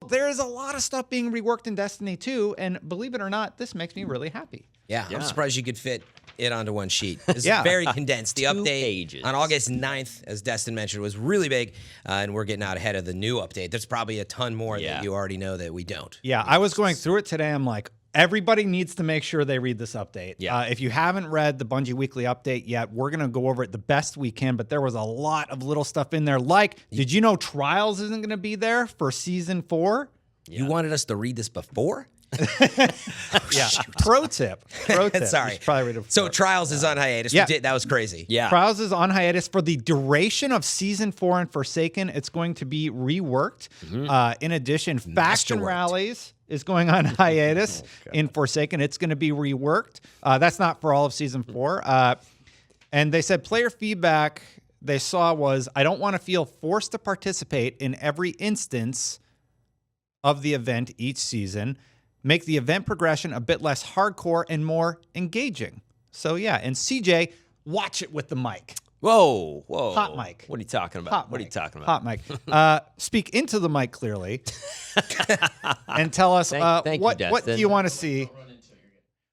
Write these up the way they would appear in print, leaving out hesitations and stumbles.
There's a lot of stuff being reworked in Destiny 2, and believe it or not, this makes me really happy. Yeah, I'm surprised you could fit it onto one sheet. It's Yeah. very condensed. The 2 update pages. on August 9th, as Destin mentioned, was really big, and we're getting out ahead of the new update. There's probably a ton more that you already know that we don't. Yeah, I was going through it today. I'm like, everybody needs to make sure they read this update. Yeah. If you haven't read the Bungie Weekly Update yet, we're going to go over it the best we can, but there was a lot of little stuff in there. Like, did you know Trials isn't going to be there for Season 4? You wanted us to read this before? Yeah. Pro tip. Pro tip. Sorry. You should probably read it So before. Trials is on hiatus. Yeah. That was crazy. Yeah. Trials is on hiatus for the duration of Season 4 and Forsaken. It's going to be reworked. In addition, Faction Masterworked. Rallies is going on hiatus in Forsaken. It's going to be reworked. That's not for all of Season 4. And they said player feedback they saw was, I don't want to feel forced to participate in every instance of the event each season. Make the event progression a bit less hardcore and more engaging. So yeah, and CJ, watch it with the mic. Whoa. Hot mic. What are you talking about? Hot What are you mic. talking about? Hot mic. Speak into the mic clearly, and tell us Thank you, what do Destin. you want to see?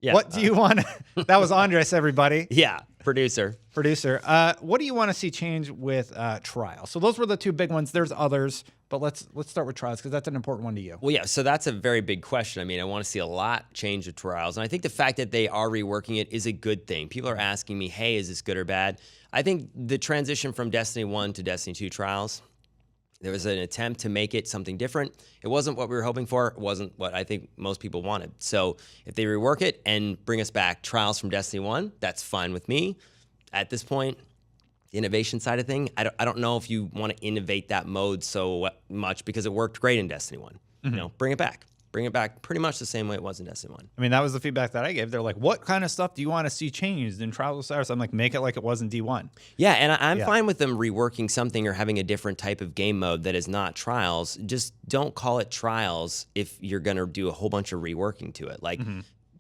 Yeah. What do you want? That was Andres, everybody, Yeah. Producer. producer. What do you want to see change with Trials? So those were the two big ones. There's others, but let's start with Trials because that's an important one to you. Well, yeah, so that's a very big question. I mean, I want to see a lot change with Trials, and I think the fact that they are reworking it is a good thing. People are asking me, hey, is this good or bad? I think the transition from Destiny 1 to Destiny 2 Trials, there was an attempt to make it something different. It wasn't what we were hoping for. It wasn't what I think most people wanted. So if they rework it and bring us back Trials from Destiny 1, that's fine with me. At this point, the innovation side of thing, I don't know if you want to innovate that mode so much because it worked great in Destiny 1. You know, bring it back. Bring it back pretty much the same way it was in Destiny 1. I mean, that was the feedback that I gave. They're like, what kind of stuff do you want to see changed in Trials of Osiris? I'm like, make it like it was in D1. Yeah, and I'm fine with them reworking something or having a different type of game mode that is not Trials. Just don't call it Trials if you're going to do a whole bunch of reworking to it. Like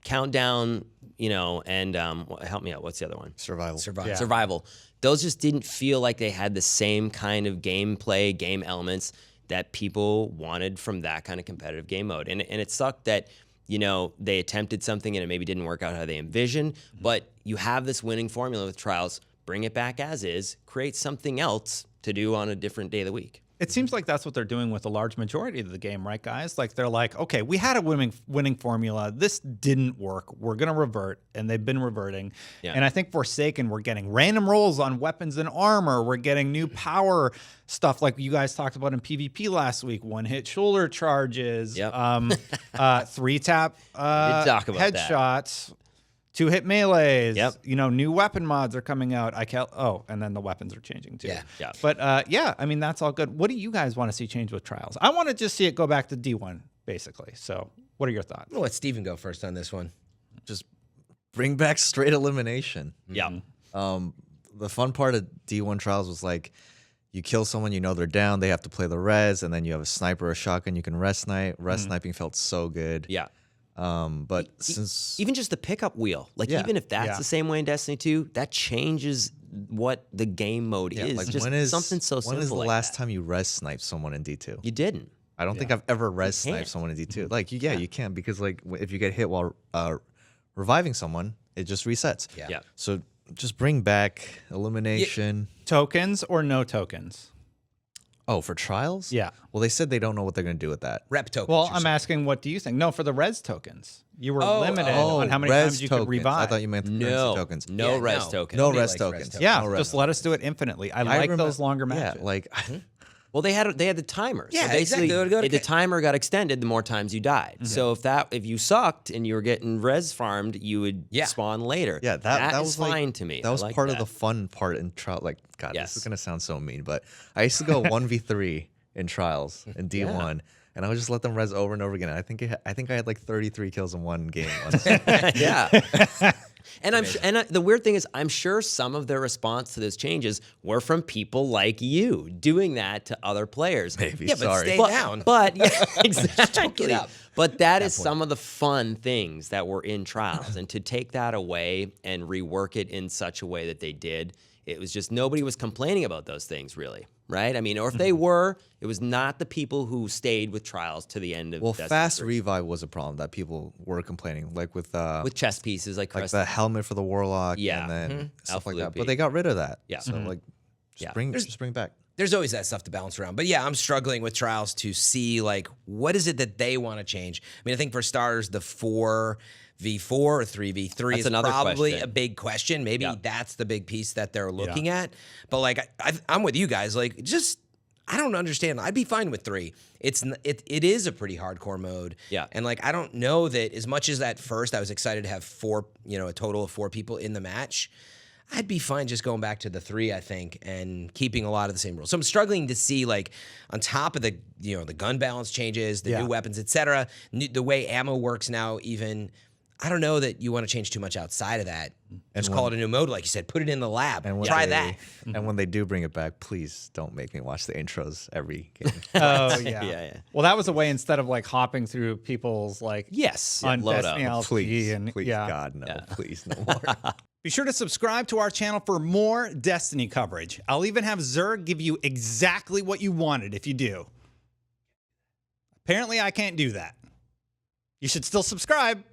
Countdown, you know, and help me out. What's the other one? Survival. Yeah. Survival. Those just didn't feel like they had the same kind of gameplay, game elements that people wanted from that kind of competitive game mode. And it sucked that, you know, they attempted something and it maybe didn't work out how they envisioned, but you have this winning formula with Trials, bring it back as is, create something else to do on a different day of the week. It seems like that's what they're doing with a large majority of the game, right, guys? Like, they're like, okay, we had a winning formula. This didn't work. We're going to revert, and they've been reverting. Yeah. And I think Forsaken, we're getting random rolls on weapons and armor. We're getting new power stuff like you guys talked about in PvP last week. One-hit shoulder charges, Yep. 3-tap talk about that. headshots. 2-hit melees. Yep. You know, new weapon mods are coming out. And then the weapons are changing too. Yeah. But yeah, I mean, that's all good. What do you guys want to see change with Trials? I want to just see it go back to D1, basically. So what are your thoughts? We'll let Steven go first on this one. Just bring back straight elimination. Yeah. The fun part of D1 Trials was like, you kill someone, you know they're down, they have to play the res, and then you have a sniper or a shotgun, you can res snipe. Res sniping felt so good. Yeah. But since Even just the pickup wheel, like Yeah. even if that's Yeah. the same way in Destiny 2, that changes what the game mode is. like Just something so simple. when is the like last that. time you res sniped someone in D2? You didn't? I don't think I've ever res sniped can't. someone in D2. Like, you can, because like if you get hit while reviving someone, it just resets. Yeah. So just bring back elimination. Tokens or no tokens? Oh, for Trials? Yeah. Well, they said they don't know what they're going to do with that. Rep tokens. Well, you're I'm saying. asking, what do you think? No, for the res tokens. You were Oh, limited on how many res times you could tokens. revive. I thought you meant the currency No. tokens. No Yeah, res no. token. No Nobody res likes tokens. res tokens. Yeah, No res just let us do it infinitely. I like remember- those longer matches. Yeah, like Well, they had the timer. Yeah, so basically, exactly. Go to the timer got extended the more times you died. So if you sucked and you were getting res farmed, you would spawn later. yeah, that is was like, fine to me. That I was like part that. of the fun part in trial. Like, God, Yes. this is gonna sound so mean, but I used to go 1v3 in Trials in D1. And I would just let them res over and over again. I think I had like 33 kills in one game once. Yeah. And the weird thing is, I'm sure some of their response to those changes were from people like you doing that to other players. Maybe, Yeah, but sorry. stay down. But yeah, exactly. up. But that is some of the fun things that were in Trials, and to take that away and rework it in such a way that they did, it was just nobody was complaining about those things really. right? I mean, or if they were, it was not the people who stayed with trials to the end of Well, Destiny fast 3. revive was a problem that people were complaining, like with Chess pieces like the helmet for the warlock, Yeah. and then stuff Alpha like that. Loopy. But they got rid of that. Yeah. So like, just bring it back. There's always that stuff to bounce around. But yeah, I'm struggling with trials to see like what is it that they want to change. I mean, I think for starters, the 4v4 or 3v3 is another probably question. a big question. Maybe that's the big piece that they're looking at. But like, I'm with you guys. Like, just I don't understand. I'd be fine with 3. It is a pretty hardcore mode. Yeah. And like, I don't know that as much as at first I was excited to have 4, a total of 4 people in the match. I'd be fine just going back to the 3, I think, and keeping a lot of the same rules. So I'm struggling to see, like, on top of the, the gun balance changes, the new weapons, etc., the way ammo works now, even, I don't know that you want to change too much outside of that. Just call it a new mode, like you said. Put it in the lab. And Try that. And when they do bring it back, please don't make me watch the intros every game. Oh yeah. Yeah. Well, that was a way instead of like hopping through people's like Yes. on Load Destiny up. LP Please, and please, God, no, please, no more. Be sure to subscribe to our channel for more Destiny coverage. I'll even have Zerg give you exactly what you wanted if you do. Apparently, I can't do that. You should still subscribe.